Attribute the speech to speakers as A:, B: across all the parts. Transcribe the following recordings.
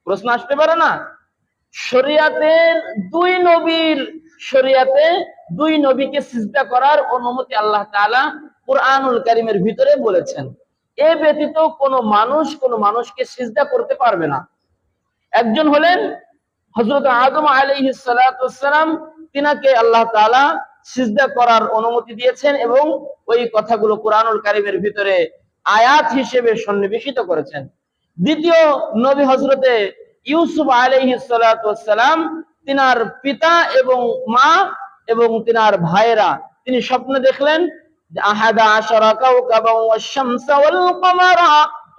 A: প্রশ্ন আসতে পারে না? শরিয়াতে দুই নবীকে সিজদা করার অনুমতি আল্লাহ তাআলা কুরআনুল কারীমের ভিতরে বলেছেন। এ ব্যতীত কোনো মানুষকে সিজদা করতে পারবে না। একজন হলেন হযরত আদম আলাইহিস সালাতু ওয়াস সালাম, তিনাকে আল্লাহ তাআলা সিজদা করার অনুমতি দিয়েছেন এবং ওই কথাগুলো কুরআনুল কারীমের ভিতরে আয়াত হিসেবে সন্নিবেশিত করেছেন। দ্বিতীয় নবী হযরতে ইউসুফ আলাইহিস সালাতু ওয়াস সালাম, তিনার পিতা এবং মা এবং তিনার ভাইয়েরা, তিনি স্বপ্নে দেখলেন যে আহাদা আশারা কাওকাবান ওয়াশ শামসা ওয়াল কমারা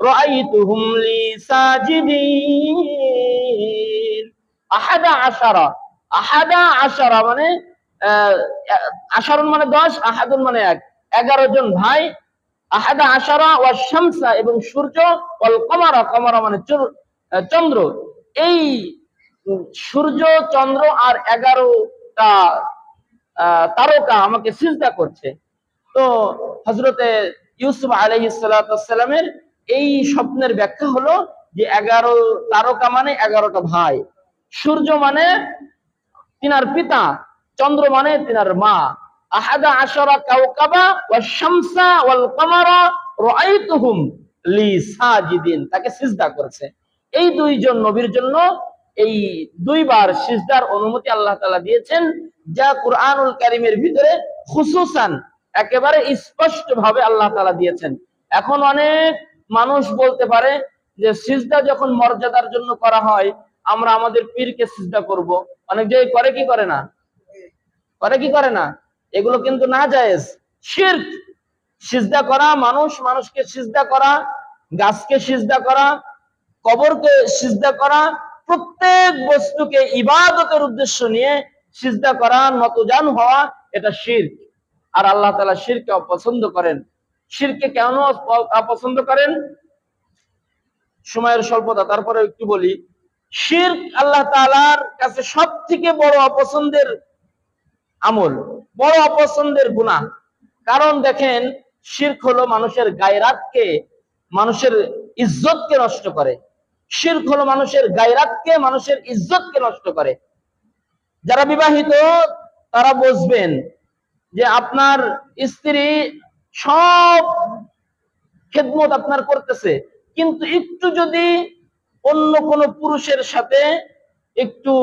A: রাআইতুহুম লি সাজিদিন। আহাদা আশারা মানে আশারুন মানে 10, আহাদুন মানে 1, 11 জন ভাই। আহাদা আশারা ওয়াশ শামসা এবং সূর্য, ওয়াল কমারা, কমারা মানে চন্দ্র। এই সূর্য, চন্দ্র আর 11টা তারকা আমাকে সিজদা করছে। তো হযরতে ইউসুফ আলাইহিস সালাতু ওয়াস সালামের এই স্বপ্নের ব্যাখ্যা হলো যে 11 তারকা মানে 11টা ভাই, সূর্য মানে তিনার পিতা, চন্দ্র মানে তিনার মা। আহাদা আশারা কাওকাবা ওয়াশ শামসা ওয়াল কমারা রাআইতুহুম লি সাজিদিন, তাকে সিজদা করেছে। এই দুইজন নবীর জন্য এই দুইবার সিজদার অনুমতি আল্লাহ তাআলা দিয়েছেন, যা কুরআনুল কারীমের ভিতরে খুসুসান একেবারে স্পষ্ট ভাবে আল্লাহ তাআলা দিয়েছেন। এখন অনেক মানুষ বলতে পারে যে সিজদা যখন মর্যাদার জন্য করা হয়, আমরা আমাদের পীরকে সিজদা করব। অনেক জায়গায় করে কি করে না? করে কি করে না? এগুলো কিন্তু নাজায়েজ, শিরক। সিজদা করা, মানুষকে সিজদা করা, গাছকে সিজদা করা, কবরকে সিজদা করা, প্রত্যেক বস্তুকে ইবাদতের উদ্দেশ্য নিয়ে সিজদা করা, নতজান হওয়া, এটা শিরক। আর আল্লাহ তাআলা শিরককে অপছন্দ করেন। শিরককে কেন অপছন্দ করেন? সময়ের স্বল্পতা, তারপরে একটু বলি। শিরক আল্লাহ তাআলার কাছে সবথেকে বড় অপছন্দের আমল, বড় অপছন্দের গুনাহ। কারণ দেখেন, শিরক হলো মানুষের গায়রাতকে, মানুষের ইজ্জতকে নষ্ট করে। শিরক হলো মানুষের গায়রাতকে, মানুষের ইজ্জতকে নষ্ট করে। যারা বিবাহিত তারা বুঝবেন যে আপনার স্ত্রী সব খেদমত আপনার করতেছে, কিন্তু একটু যদি অন্য কোনো পুরুষের সাথে একটু